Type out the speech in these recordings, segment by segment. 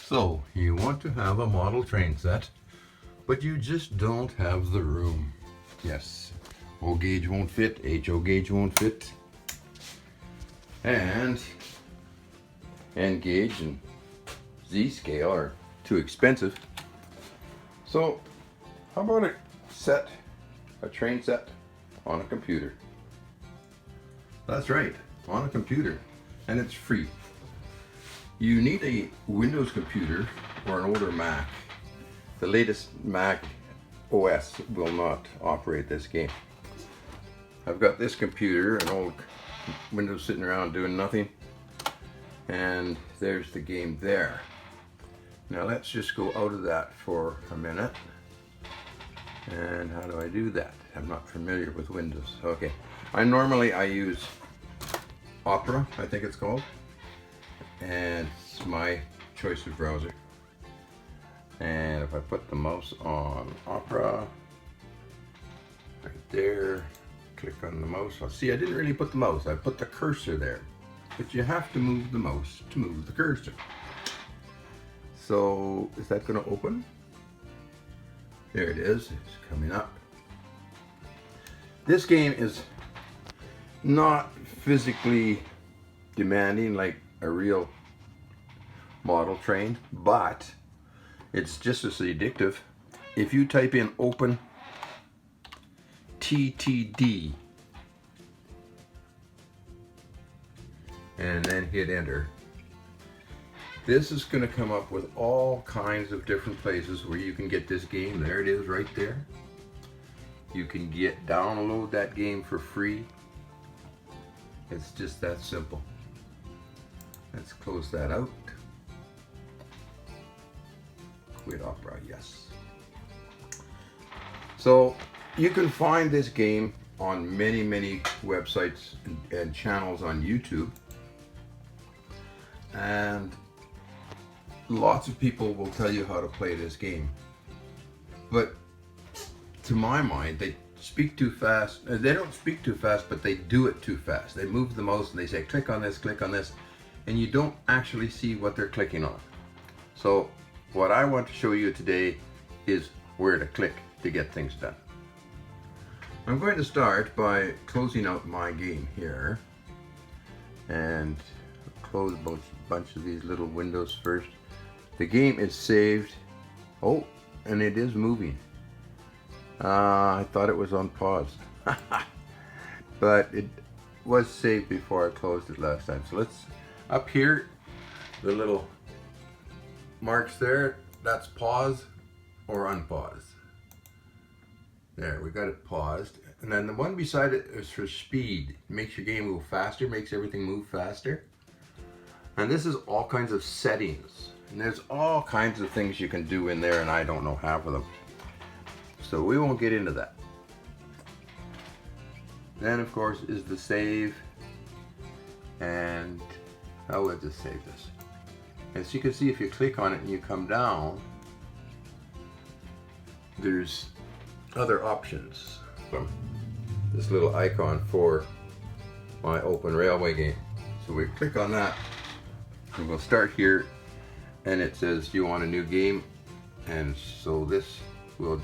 So, you want to have a model train set, but you just don't have the room. Yes, O gauge won't fit, HO gauge won't fit, and N gauge and Z scale are too expensive. So, how about a train set on a computer? That's right, on a computer, and it's free. You need a Windows computer or an older Mac. The latest Mac OS will not operate this game. I've got this computer, an old Windows sitting around doing nothing, and there's the game there. Now let's just go out of that for a minute. And how do I do that? I'm not familiar with Windows. Okay, I use Opera, I think it's called, and it's my choice of browser. And if I put the mouse on Opera, right there, click on the mouse. Oh, see, I didn't really put the mouse, I put the cursor there. But you have to move the mouse to move the cursor. So, is that going to open? There it is, it's coming up. This game is not physically demanding like a real model train, but it's just as addictive. If you type in OpenTTD and then hit enter, this is going to come up with all kinds of different places where you can get this game. There it is right there. You can download that game for free. It's just that simple. Let's close that out. Quit Opera, yes. So you can find this game on many websites and channels on YouTube. And lots of people will tell you how to play this game. But to my mind, they speak too fast. They don't speak too fast, but they do it too fast. They move the mouse and they say, click on this, and you don't actually see what they're clicking on. So what I want to show you today is where to click to get things done. I'm going to start by closing out my game here and close a bunch of these little windows first. The game is saved. Oh, and it is moving. I thought it was on pause. But it was saved before I closed it last time. So let's, up here, the little marks there, that's pause or unpause. There, we got it paused. And then the one beside it is for speed. It makes your game move faster, makes everything move faster. And this is all kinds of settings. And there's all kinds of things you can do in there, and I don't know half of them. So we won't get into that. Then of course is the save, and I will just save this. As you can see, if you click on it and you come down, there's other options from this little icon for my Open Railway game. So we click on that, and we'll start here, and it says, do you want a new game? And so this will,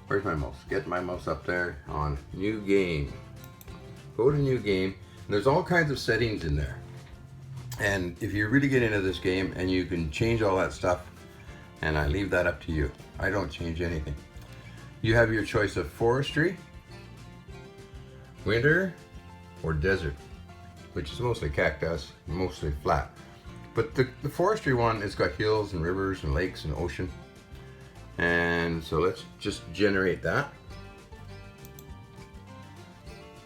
where's my mouse? Get my mouse up there on new game. Go to new game, and there's all kinds of settings in there. And if you really get into this game, and you can change all that stuff, and I leave that up to you. I don't change anything. You have your choice of forestry, winter, or desert, which is mostly cactus, mostly flat. But the forestry one has got hills and rivers and lakes and ocean. And so let's just generate that.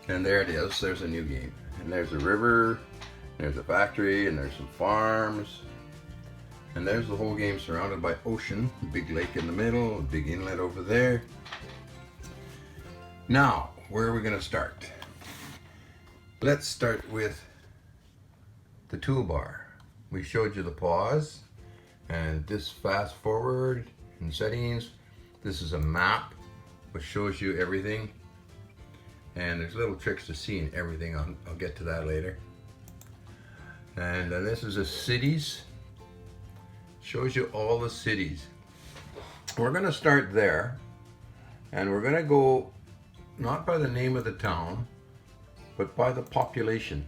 And there it is, there's a new game. And there's a river, there's a factory, and there's some farms. And there's the whole game surrounded by ocean, a big lake in the middle, a big inlet over there. Now, where are we gonna start? Let's start with the toolbar. We showed you the pause, and this fast forward in settings. This is a map which shows you everything, and there's little tricks to seeing everything. I'll get to that later. And then this is a cities Shows you all the cities. We're going to start there, and we're going to go not by the name of the town, but by the population.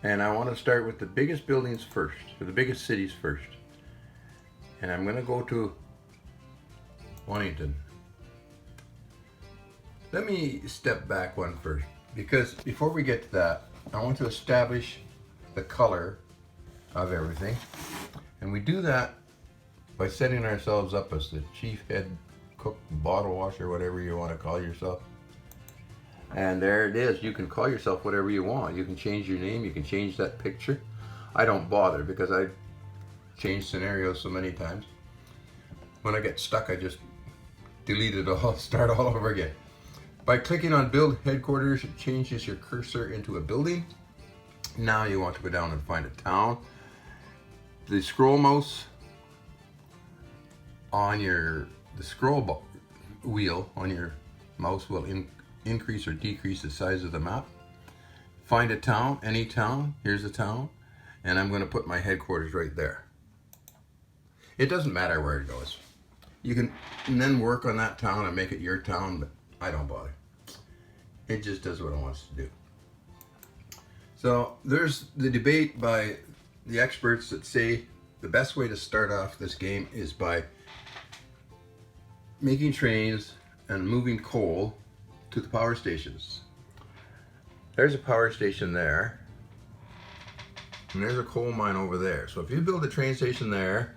And I want to start with the biggest buildings first, or the biggest cities first. And I'm going to go to Washington. Let me step back one first, because before we get to that, I want to establish the color of everything. And we do that by setting ourselves up as the chief head cook, bottle washer, whatever you want to call yourself. And there it is. You can call yourself whatever you want. You can change your name. You can change that picture. I don't bother because I change scenarios so many times. When I get stuck, I just delete it all, start all over again. By clicking on Build Headquarters, it changes your cursor into a building. Now you want to go down and find a town. The scroll mouse on the scroll wheel on your mouse will increase or decrease the size of the map. Find a town, any town. Here's a town, and I'm going to put my headquarters right there. It doesn't matter where it goes. You can then work on that town and make it your town, but I don't bother. It just does what it wants to do. So there's the debate by the experts that say the best way to start off this game is by making trains and moving coal to the power stations. There's a power station there, and there's a coal mine over there. So if you build a train station there,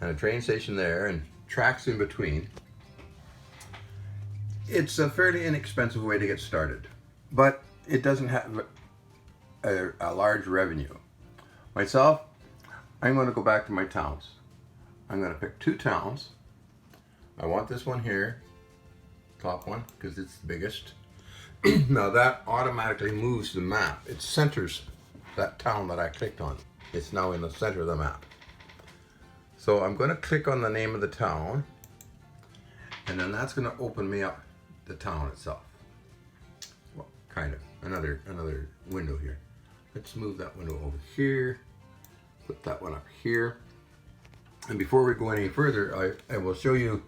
and a train station there, and tracks in between, it's a fairly inexpensive way to get started, but it doesn't have a large revenue. Myself, I'm going to go back to my towns. I'm going to pick 2 towns. I want this one here, top one, because it's the biggest. Now that automatically moves the map. It centers that town that I clicked on. It's now in the center of the map. So I'm going to click on the name of the town, and then that's going to open me up the town itself. Well, kind of. Another window here. Let's move that window over here. Put that one up here. And before we go any further, I will show you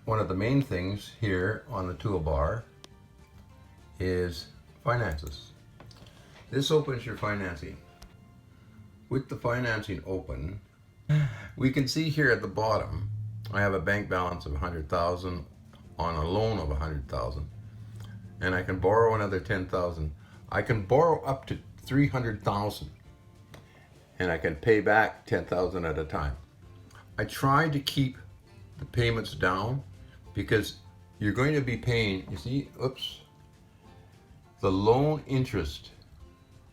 one of the main things here on the toolbar is finances. This opens your financing. With the financing open, we can see here at the bottom, I have a bank balance of 100,000 on a loan of 100,000, and I can borrow another 10,000. I can borrow up to 300,000, and I can pay back 10,000 at a time. I try to keep the payments down because you're going to be paying, you see, the loan interest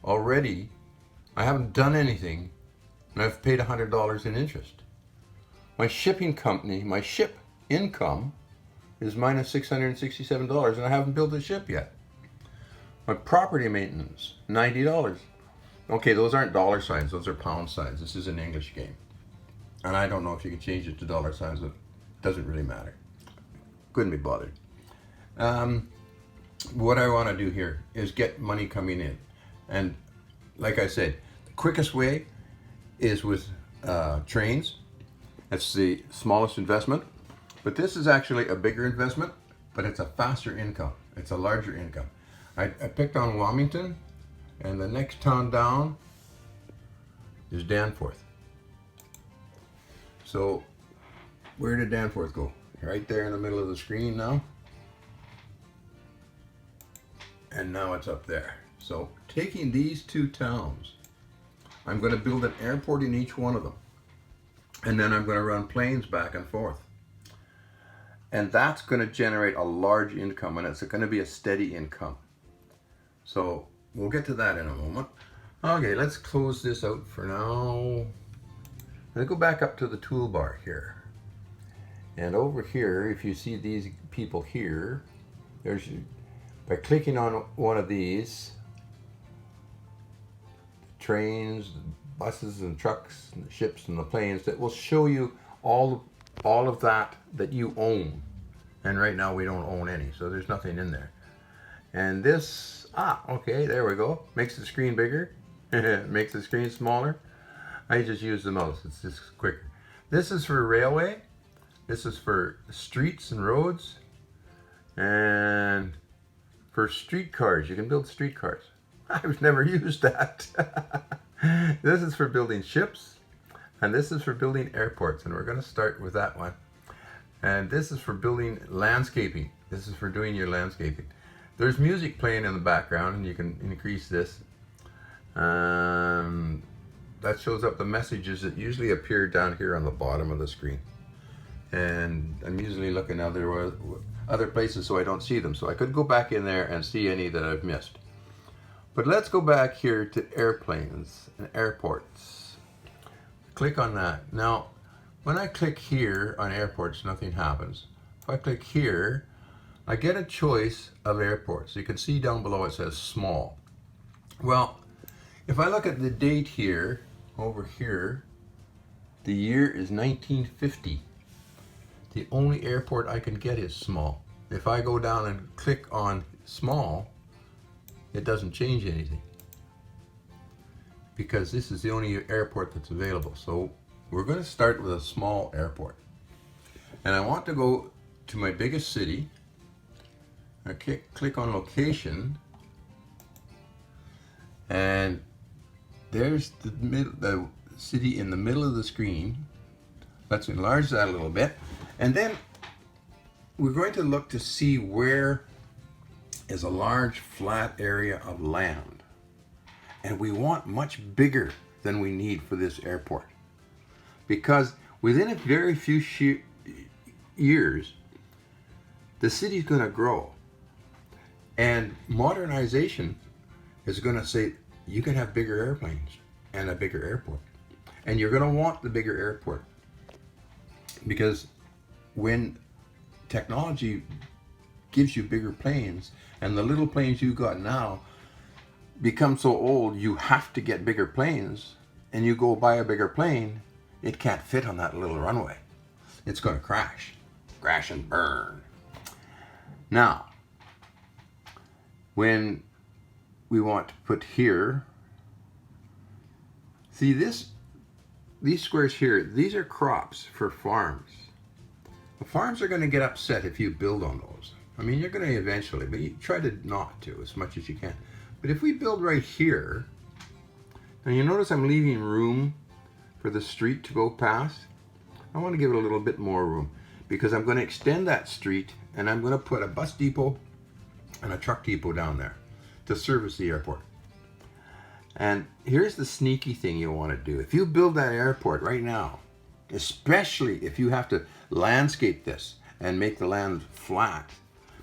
already. I haven't done anything, and I've paid $100 in interest. My shipping company, my ship income is minus $667, and I haven't built a ship yet. My property maintenance, $90. Okay, those aren't dollar signs, those are pound signs. This is an English game. And I don't know if you can change it to dollar signs, but it doesn't really matter. Couldn't be bothered. What I want to do here is get money coming in. And like I said, the quickest way is with trains. That's the smallest investment. But this is actually a bigger investment, but it's a faster income. It's a larger income. I picked on Wilmington, and the next town down is Danforth. So where did Danforth go? Right there in the middle of the screen now. And now it's up there. So taking these 2 towns, I'm going to build an airport in each one of them. And then I'm going to run planes back and forth. And that's going to generate a large income, and it's going to be a steady income. So we'll get to that in a moment. Okay, let's close this out for now. Let's go back up to the toolbar here. And over here, if you see these people here, by clicking on one of these, trains, buses and trucks, and the ships and the planes, that will show you all of that you own. And right now we don't own any, so there's nothing in there. And this, okay, there we go. Makes the screen bigger, makes the screen smaller. I just use the mouse. It's just quicker. This is for railway. This is for streets and roads. And for streetcars, you can build streetcars. I've never used that. This is for building ships. And this is for building airports. And we're going to start with that one. And this is for building landscaping. This is for doing your landscaping. There's music playing in the background, and you can increase this. That shows up the messages that usually appear down here on the bottom of the screen. And I'm usually looking other places so I don't see them. So I could go back in there and see any that I've missed. But let's go back here to airplanes and airports. Click on that. Now, when I click here on airports, nothing happens. If I click here, I get a choice of airports. You can see down below it says small. Well, if I look at the date here, over here, the year is 1950. The only airport I can get is small. If I go down and click on small, it doesn't change anything, because this is the only airport that's available. So we're going to start with a small airport. And I want to go to my biggest city. I click on location, and there's the city in the middle of the screen. Let's enlarge that a little bit. And then we're going to look to see where is a large flat area of land. And we want much bigger than we need for this airport. Because within a very few years, the city's going to grow. And modernization is going to say, you can have bigger airplanes and a bigger airport. And you're going to want the bigger airport. Because when technology gives you bigger planes, and the little planes you got now become so old, you have to get bigger planes, and you go buy a bigger plane, it can't fit on that little runway. It's going to crash and burn. Now, when we want to put here, see these squares here, these are crops for farms. The farms are going to get upset if you build on those. I mean, you're going to eventually, but you try to not to as much as you can. But if we build right here, now you notice I'm leaving room for the street to go past. I want to give it a little bit more room, because I'm going to extend that street, and I'm going to put a bus depot and a truck depot down there to service the airport. And here's the sneaky thing you want to do. If you build that airport right now, especially if you have to landscape this and make the land flat,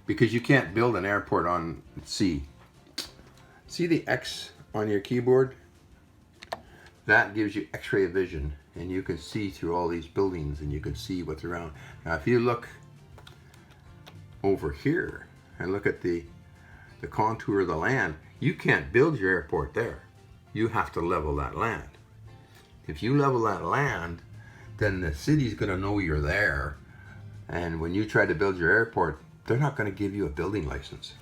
because you can't build an airport on sea. See the X on your keyboard? That gives you X-ray vision, and you can see through all these buildings, and you can see what's around. Now if you look over here and look at the contour of the land, you can't build your airport there. You have to level that land. If you level that land, then the city's going to know you're there, and when you try to build your airport, they're not going to give you a building license.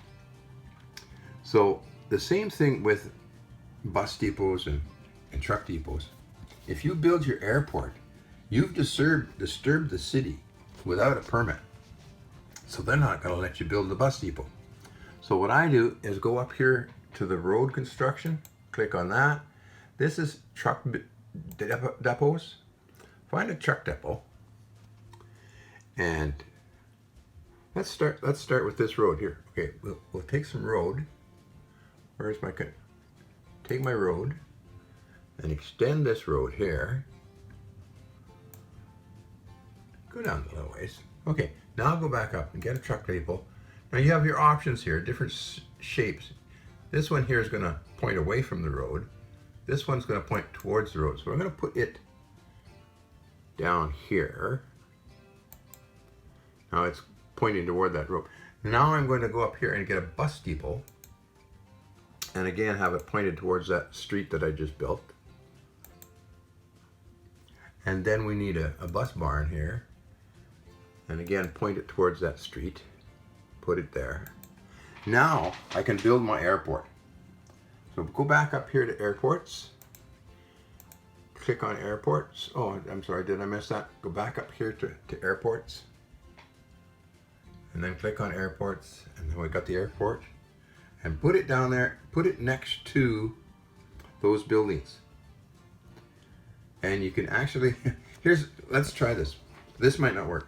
So the same thing with bus depots and truck depots. If you build your airport, you've disturbed the city without a permit. So they're not going to let you build the bus depot. So what I do is go up here to the road construction, click on that. This is truck depots. Find a truck depot, and let's start with this road here. Okay, we'll take some road. Where's my take my road and extend this road here. Go down a little ways. Okay, now I'll go back up and get a truck depot. Now you have your options here, different shapes. This one here is going to point away from the road. This one's going to point towards the road. So we're going to put it down here. Now it's pointing toward that road. Now I'm going to go up here and get a bus depot, and again have it pointed towards that street that I just built. And then we need a bus barn here, and again point it towards that street, put it there. Now I can build my airport. So go back up here to airports, click on airports. Oh, I'm sorry, did I miss that? Go back up here to airports. And then click on airports, and then we got the airport. And put it down there, put it next to those buildings. And you can actually, let's try this. This might not work.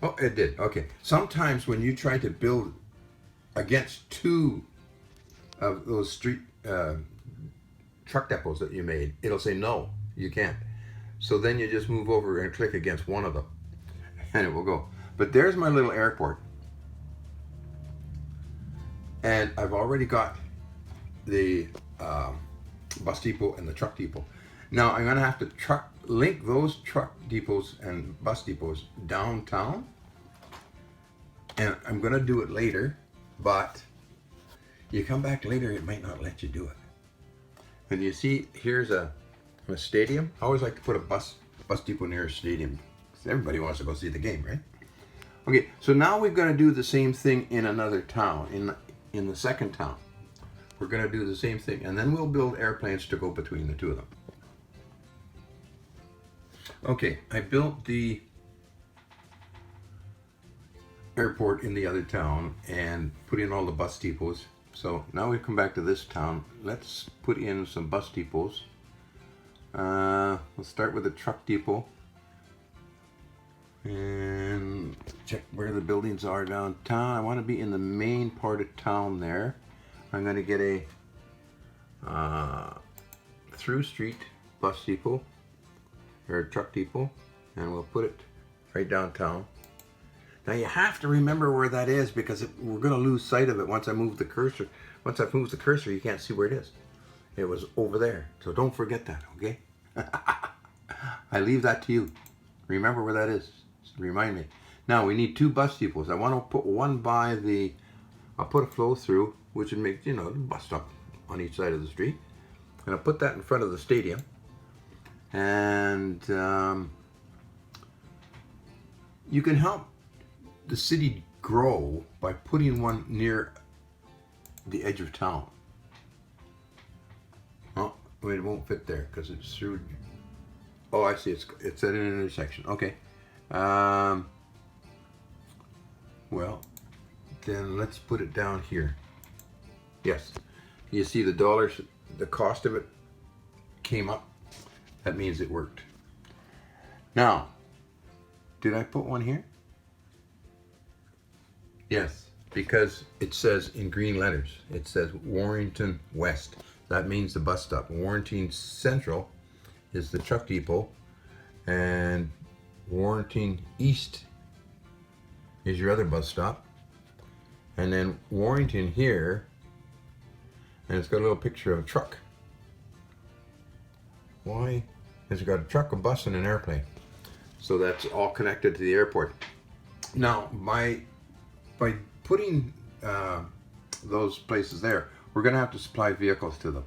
Oh, it did, okay. Sometimes when you try to build against two of those street truck depots that you made, it'll say no, you can't. So then you just move over and click against one of them, and it will go. But there's my little airport. And I've already got the bus depot and the truck depot. Now I'm gonna have to link those truck depots and bus depots downtown. And I'm gonna do it later, but you come back later, it might not let you do it. And you see, here's a stadium. I always like to put a bus depot near a stadium, because everybody wants to go see the game, right? Okay, so now we're gonna do the same thing in another town, in the second town. We're gonna do the same thing, and then we'll build airplanes to go between the two of them. Okay, I built the airport in the other town and put in all the bus depots. So now we come back to this town. Let's put in some bus depots. We'll start with the truck depot and check where the buildings are downtown. I want to be in the main part of town there. I'm going to get a through street bus depot or truck depot, and we'll put it right downtown. Now you have to remember where that is, because we're going to lose sight of it once I move the cursor. Once I've moved the cursor, you can't see where it is. It was over there, so don't forget that, okay? I leave that to you. Remember where that is. Remind me. Now we need two bus depots. I want to put one by I'll put a flow through, which would make, the bus stop on each side of the street. And I'll put that in front of the stadium. And you can help the city grow by putting one near the edge of town. Oh, wait, it won't fit there because it's through. Oh, I see. It's at an intersection. Okay. Well, then let's put it down here. Yes. You see the dollars, the cost of it came up. That means it worked. Now, did I put one here? Yes, because it says in green letters, it says Warrington West. That means the bus stop. Warrington Central is the truck depot, and Warrington East is your other bus stop. And then Warrington here, and it's got a little picture of a truck. Why? It's got a truck, a bus, and an airplane. So that's all connected to the airport. Now, by putting those places there, we're going to have to supply vehicles to them.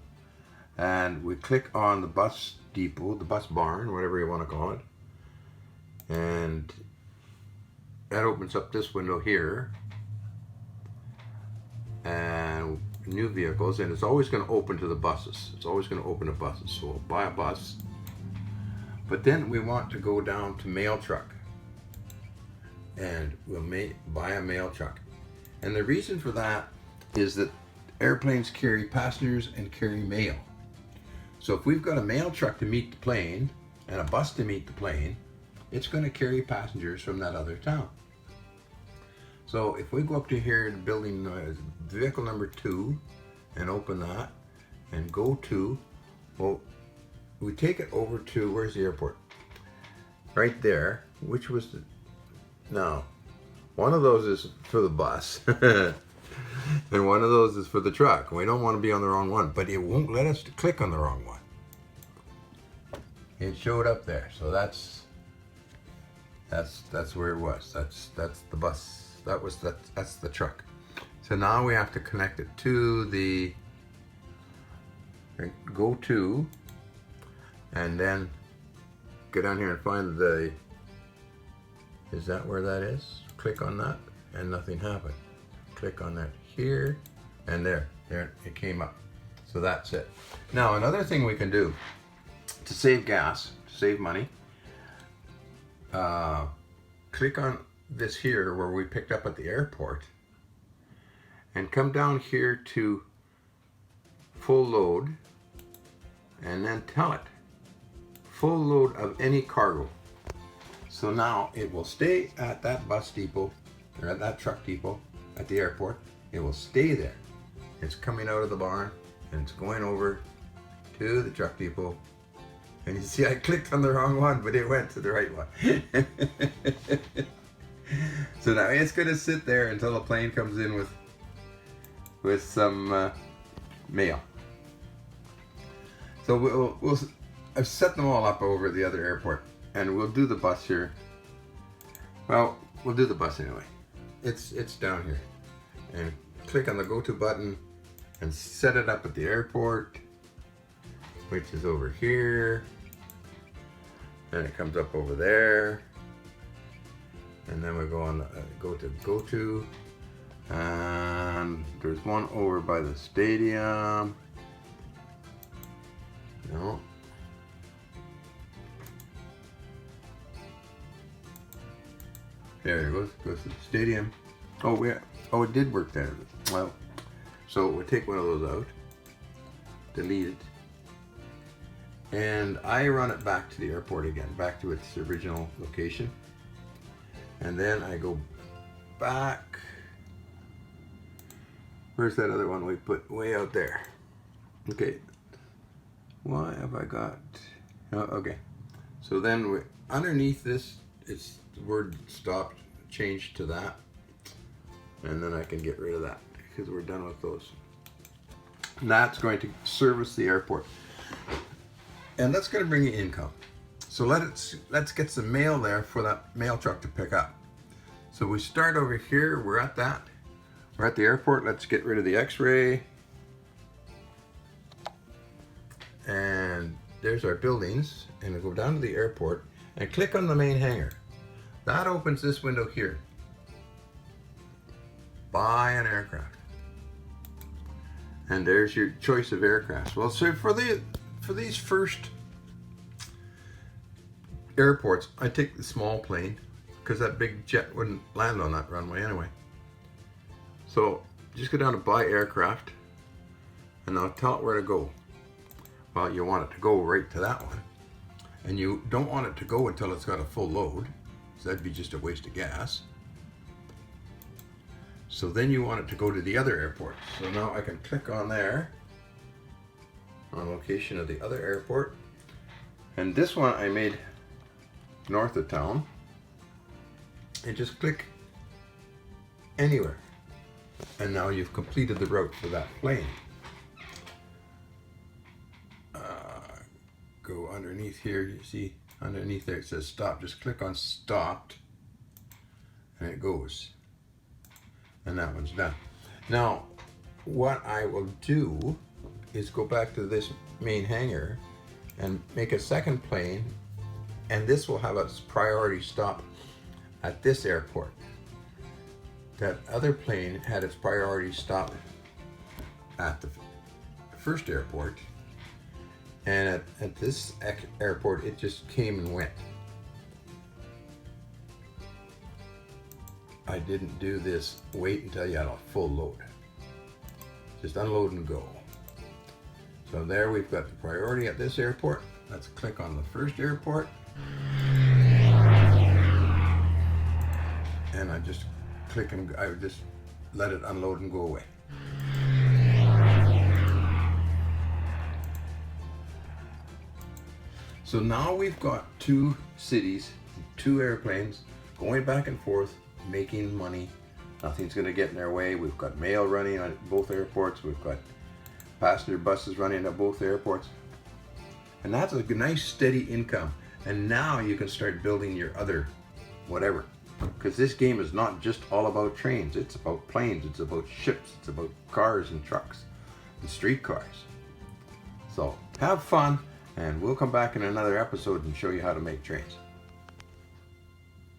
And we click on the bus depot, the bus barn, whatever you want to call it. And that opens up this window here. And new vehicles, and it's always going to open to the buses. It's always going to open to buses. So we'll buy a bus. But then we want to go down to mail truck. And we'll buy a mail truck. And the reason for that is that airplanes carry passengers and carry mail. So if we've got a mail truck to meet the plane and a bus to meet the plane, it's going to carry passengers from that other town. So if we go up to here in building vehicle number 2 and open that and go to, well, we take it over to, where's the airport? Right there, which was now, one of those is for the bus and one of those is for the truck. We don't want to be on the wrong one, but it won't let us click on the wrong one. It showed up there, so that's where it was. That's the bus. That's the truck. So now we have to connect it to the go to, and then go down here and find the. Is that where that is? Click on that, and nothing happened. Click on that here, and there it came up. So that's it. Now another thing we can do to save gas, to save money, click on this here where we picked up at the airport and come down here to full load and then tell it full load of any cargo. So now it will stay at that bus depot or at that truck depot at the airport. It will stay there. It's coming out of the barn and it's going over to the truck depot. And you see I clicked on the wrong one, but it went to the right one. So now it's going to sit there until the plane comes in with some mail. So I've set them all up over at the other airport, and we'll do the bus here. Well, we'll do the bus anyway. It's down here, and click on the go to button and set it up at the airport, which is over here. Then it comes up over there, and then we go on go to, and there's one over by the stadium. No. There it goes to the stadium. Oh, it did work there. Well, so we'll take one of those out, delete it, and I run it back to the airport again, back to its original location. And then I go back. Where's that other one we put way out there? Okay. Why have I got? Oh, okay. So then underneath this, it's the word stopped, changed to that. And then I can get rid of that because we're done with those. And that's going to service the airport. And that's going to bring you income. So let's get some mail there for that mail truck to pick up. So we start over here, we're at that. We're at the airport, let's get rid of the X-ray. And there's our buildings, and we'll go down to the airport and click on the main hangar. That opens this window here. Buy an aircraft. And there's your choice of aircraft. Well, so for these first airports, I take the small plane because that big jet wouldn't land on that runway anyway. So just go down to buy aircraft, and I'll tell it where to go. Well, you want it to go right to that one, and you don't want it to go until it's got a full load, so that'd be just a waste of gas. So then you want it to go to the other airport. So now I can click on there, on location of the other airport, and this one I made north of town, and just click anywhere, and now you've completed the route for that plane. Go underneath here, you see underneath there it says stop. Just click on stopped and it goes, and that one's done. Now what I will do is go back to this main hangar and make a second plane, and this will have a priority stop at this airport. That other plane had its priority stop at the first airport, and at this airport it just came and went. I didn't do this wait until you had a full load. Just unload and go. So there we've got the priority at this airport. Let's click on the first airport, and I just click and I would just let it unload and go away. So now we've got two cities, two airplanes going back and forth, making money. Nothing's going to get in their way. We've got mail running at both airports. We've got passenger buses running at both airports. And that's a nice steady income. And now you can start building your other whatever. Because this game is not just all about trains. It's about planes. It's about ships. It's about cars and trucks and streetcars. So have fun. And we'll come back in another episode and show you how to make trains.